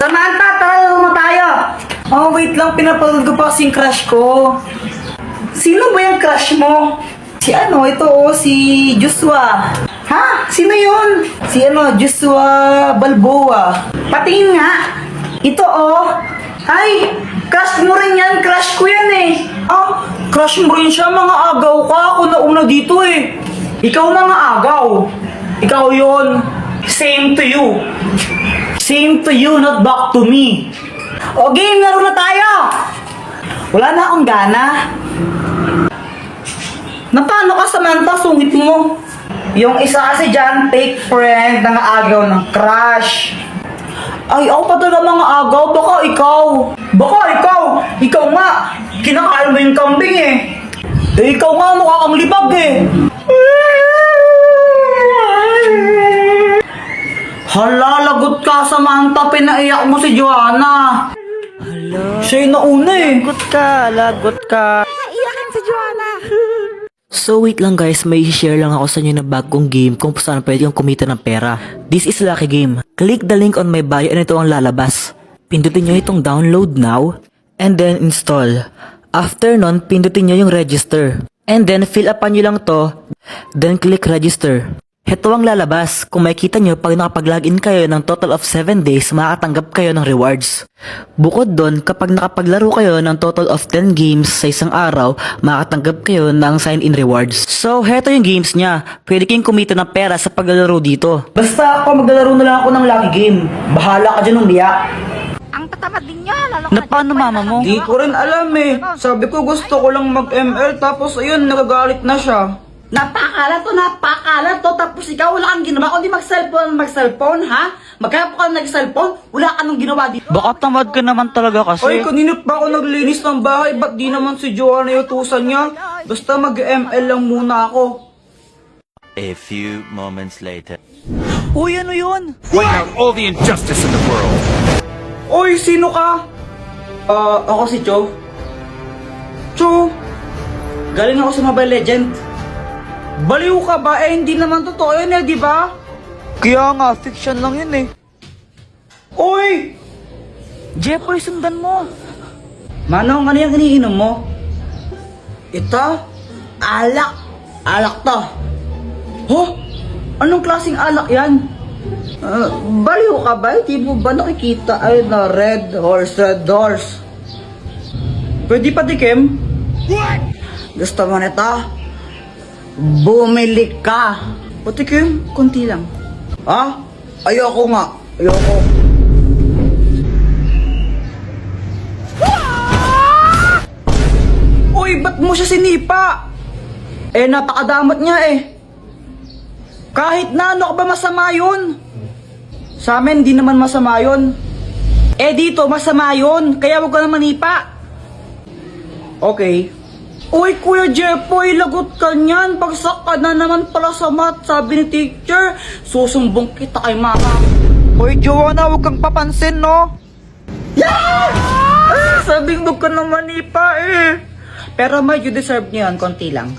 Samantha, tara mo tayo. Oh, wait lang. Pinapanood ko pa kasing crush ko. Sino ba yung crush mo? Si ano, ito si Joshua. Ha? Sino yun? Si Joshua Balboa. Patingin nga. Ito Ay, crush mo rin yan. Crush ko yan eh. Crush mo rin siya. Mga agaw ka. Ako nauna dito eh. Ikaw mga agaw. Ikaw yun. Same to you. Same to you, not back to me. O game, laro na tayo. Wala na akong gana. Na paano ka, Samantha? Sungit mo. Yung isa kasi dyan, fake friend, nangaagaw ng crush. Ay, ako pa talaga mga agaw. Baka ikaw. Ikaw nga. Kinakain mo yung kambing eh. Ikaw nga, mukha kang libag eh. Hala, lagot ka, Samantha. Pinaiyak mo si Joanna. Hala. Siya yung nauna eh. Lagot ka. Iyakin si Joanna. So wait lang guys, may share lang ako sa inyo na bagong game kung saan pwede kang kumita ng pera. This is Lucky Game. Click the link on my bio and ito ang lalabas. Pindutin nyo itong download now and then install. After nun, pindutin nyo yung register. And then fill upan nyo lang to, then click register. Ito ang lalabas. Kung makikita nyo, pag nakapag-login kayo ng total of 7 days, makakatanggap kayo ng rewards. Bukod doon, kapag nakapaglaro kayo ng total of 10 games sa isang araw, makakatanggap kayo ng sign-in rewards. So, heto yung games niya. Pwede kayong kumita ng pera sa paglalaro dito. Basta ako, maglalaro na lang ako ng Lucky Game. Bahala ka dyan umiyak. Ang tatamad din niya. Lalo Na paano mama mo? Di ko rin alam eh. Sabi ko gusto ko lang mag-ML tapos ayun, nagagalit na siya. Napakala to. Tapos ikaw wala kang ginawa. Kundi mag-cellphone, ha? Magkaya ka nag-cellphone, wala ka nang ginawa dito. Baka tamad ka naman talaga kasi. Ay, kanina pa ako naglinis ng bahay. Ba't di naman si Joanna yung utusan niya? Basta mag-ML lang muna ako. A few moments later. Uy, ano yun? Point out all the injustice in the world. Oy, sino ka? Ako si Cho. Galing ako sa Mobile Legend. Baliw ka ba? Hindi naman totoo yun di ba? Kaya nga, fiction lang yun eh. Oy! Jeffoy, sundan mo. Manong, ano yung iniinom mo? Ito? Alak. Alak to. Anong klaseng alak yan? Baliw ka ba? Di mo ba nakikita ay na red horse? Pwede pa dikim? What? Gusto mo nito? Bumili ka. Patikim, konti lang. Ayoko nga. Ayoko. Uy, ba't mo siya sinipa? Napakadamot niya eh. Kahit na ano ka ba masama yun? Sa amin, di naman masama yun. Dito, masama yun. Kaya huwag ka na manipa. Okay. Uy, Kuya Jeffoy, lagot ka niyan. Bagsak ka na naman pala sa math, sabi ni teacher. Susumbong kita kay mama. Hoy, Joanna, huwag kang papansin, no? Sabing huwag ka na manipa eh. Pero medyo deserve niyo yan, konti lang.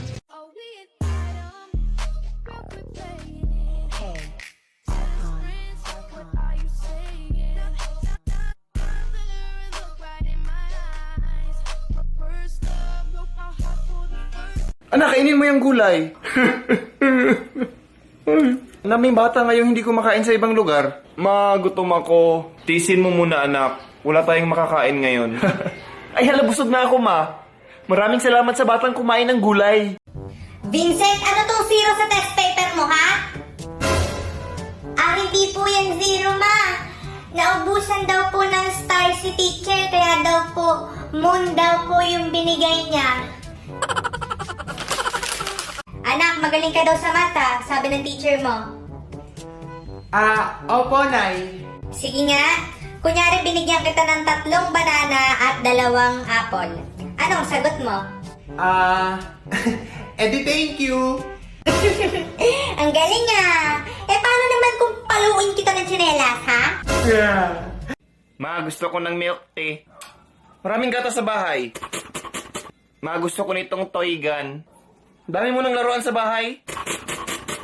Anak, kainin mo yung gulay. Naming bata ngayong hindi kumakain sa ibang lugar. Magutom ako. Tisin mo muna, anak. Wala tayong makakain ngayon. Ay, hala, busog na ako, ma. Maraming salamat sa batang kumain ng gulay. Vincent, ano tong zero sa test paper mo, ha? Hindi po yan zero, ma. Naubusan daw po ng star si teacher, kaya daw po, moon daw po yung binigay niya. Anak, magaling ka daw sa mata, sabi ng teacher mo. Opo, Nay. Sige nga, kunyari binigyan kita ng 3 banana at 2 apple. Anong sagot mo? Edi, thank you. Ang galing ah! Paano naman kung paluin kita ng tsinelas, ha? Ma, gusto ko ng milk tea. Maraming gatas sa bahay. Ma, gusto ko nitong toy gun. Dami mo ng laruan sa bahay.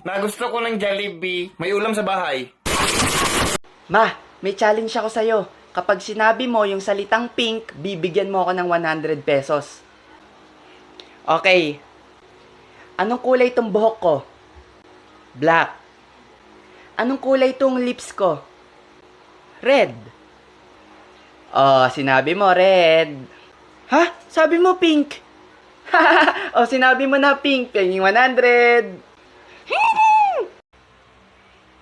Ma, gusto ko ng Jollibee. May ulam sa bahay. Ma, may challenge ako sa'yo. Kapag sinabi mo yung salitang pink, bibigyan mo ako ng 100 pesos. Okay. Anong kulay itong buhok ko? Black. Anong kulay itong lips ko? Red. Oh, sinabi mo red. Ha? Sabi mo pink. Oh, sinabi mo na pink. Pinging 100.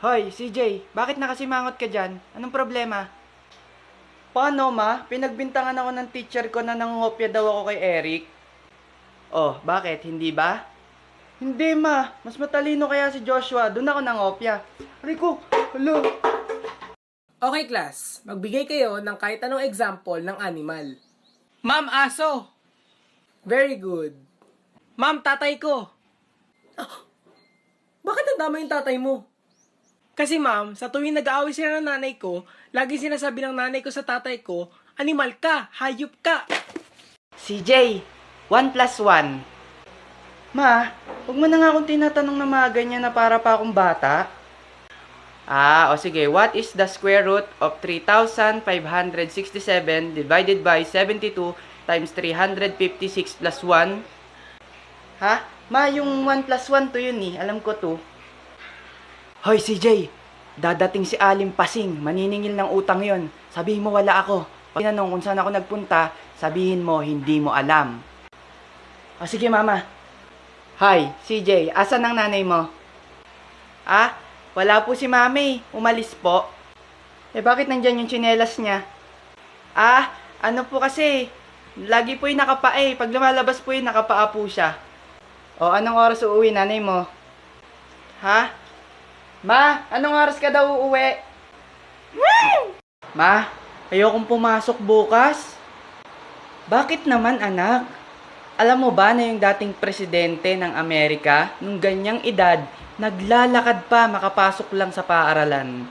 Hoy, CJ, bakit nakasimangot ka dyan? Anong problema? Paano, ma? Pinagbintangan ako ng teacher ko na nangungopya daw ako kay Eric. Oh, bakit? Hindi ba? Hindi, ma. Mas matalino kaya si Joshua. Doon ako nangopya. Rico, hello. Okay, class. Magbigay kayo ng kahit anong example ng animal. Ma'am, aso. Very good. Ma'am, tatay ko. Bakit ang dama yung tatay mo? Kasi ma'am, sa tuwing nag-aaway sila ng nanay ko, lagi sinasabi ng nanay ko sa tatay ko, animal ka, hayop ka. CJ, 1 plus 1. Ma, huwag mo na nga akong tinatanong na mga ganyan na para pa akong bata. O sige, what is the square root of 3,567 divided by 72 times 356 plus 1? Ha? Ma, yung 1 plus 1 to yun eh. Alam ko to. Hoy, CJ! Dadating si Alim Pasing. Maniningil ng utang yon. Sabihin mo wala ako. Pag tinanong kung saan ako nagpunta, sabihin mo hindi mo alam. O sige, mama. Hi, CJ. Asan ang nanay mo? Wala po si mami. Umalis po. Bakit nandyan yung tsinelas niya? Ano po kasi, lagi po yung nakapaa. Pag lumalabas po yung nakapaa po siya. O, anong oras uuwi nanay mo? Ha? Ma, anong oras ka daw uuwi? Ma, ayokong pumasok bukas. Bakit naman, anak? Alam mo ba na yung dating presidente ng Amerika, nung ganyang edad, naglalakad pa makapasok lang sa paaralan?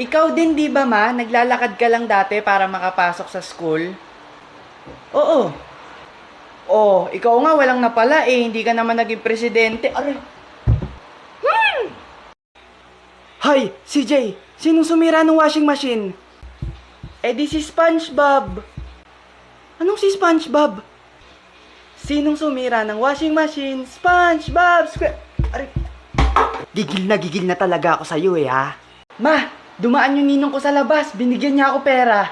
Ikaw din, di ba, ma? Naglalakad ka lang dati para makapasok sa school? Oo. Oh, ikaw nga walang napala hindi ka naman naging presidente. Aray. Hay, CJ, sinong sumira ng washing machine? Di si SpongeBob. Anong si SpongeBob? Sinong sumira ng washing machine? SpongeBob! Aray. Gigil na talaga ako sa'yo ha. Ma, dumaan yung ninong ko sa labas. Binigyan niya ako pera.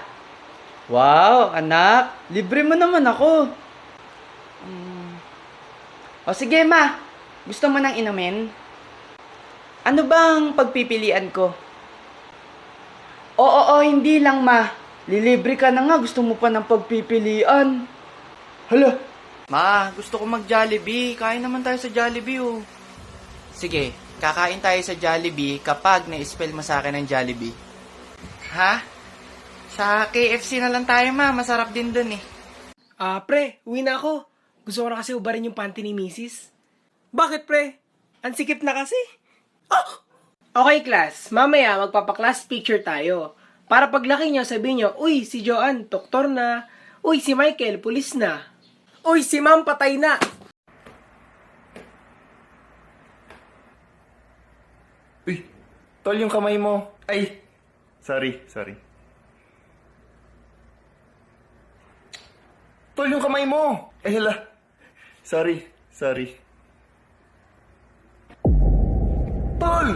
Wow, anak. Libre mo naman ako. O sige ma, gusto mo nang inumin? Ano bang pagpipilian ko? Oo, hindi lang ma. Lilibre ka na nga, gusto mo pa ng pagpipilian. Hala. Ma, gusto ko mag-Jollibee. Kain naman tayo sa Jollibee oh. Sige, kakain tayo sa Jollibee kapag na-spell mo sa akin ng Jollibee. Ha? Sa KFC na lang tayo ma, masarap din dun eh. Pre, uwi na ako. Gusto ko na kasi ubarin yung panty ni Mrs. Bakit, pre? Ang sikip na kasi. Okay, class. Mamaya, magpapa-class picture tayo. Para paglaki nyo, sabihin nyo, uy, si Joanne, doktor na. Uy, si Michael, pulis na. Uy, si Ma'am, patay na. Uy, tol yung kamay mo. Ay, sorry. Tol yung kamay mo. Ay, hala. Sorry. Tol!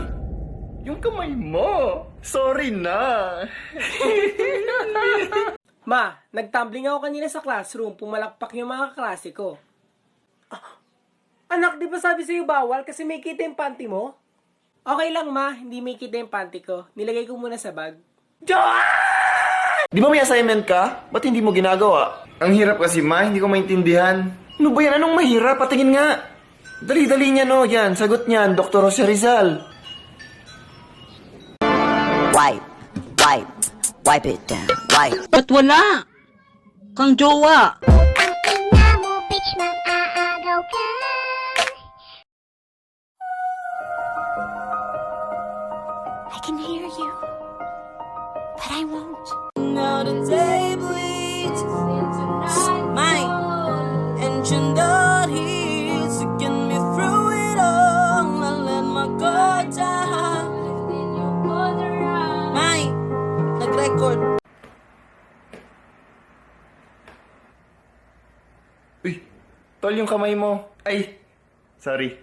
Yung kamay mo. Sorry na. Ma, nagtumbling ako kanina sa classroom, pumalakpak yung mga kaklase ko. Anak, di ba sabi sa'yo bawal kasi may kita yung panty mo? Okay lang ma, hindi may kita yung panty ko. Nilagay ko muna sa bag. Di ba may assignment ka? Ba't hindi mo ginagawa? Ang hirap kasi ma, hindi ko maintindihan. Ano ba yan? Anong mahirap? Patingin nga. Dali-dali niya no, yan. Sagot niyan, Dr. Jose Rizal. Wipe it down, wipe. Ba't wala? Kang jowa. Ang ina mo, bitch, mag-aagaw ka. I can hear you, but I won't. Now the day bleeds into mine, and you're not here to get me through it all. I let my guard down. Mine, nag-record. Tol, yung kamay mo. Ay, sorry.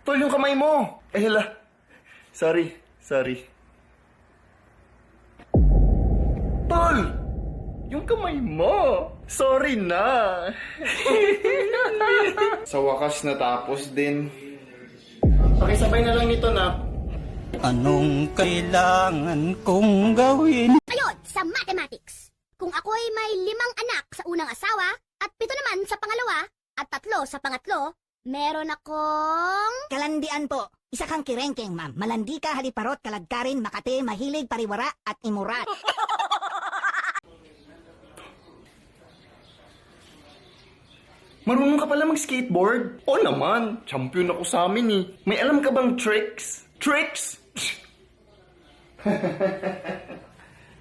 Tol, yung kamay mo. Ay, hala. Sorry. Tol! Yung kamay mo. Sorry na. Sa wakas natapos din. Pakisabay na lang nito na. Anong kailangan kong gawin? Ayun, sa mathematics. Kung ako ay may 5 anak sa unang asawa, at 7 naman sa pangalawa, at 3 sa pangatlo, meron akong... Kalandian po. Isa kang kirengkeng, ma'am. Malandi ka, haliparot, kalagkarin, makate, mahilig, pariwara, at imurat. Marunong ka pala mag-skateboard? Oo naman. Champion ako sa amin eh. May alam ka bang tricks? Tricks?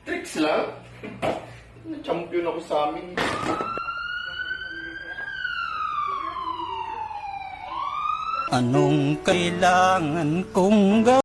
Tricks lang? Champion ako sa amin. Anong kailangan kong gawin?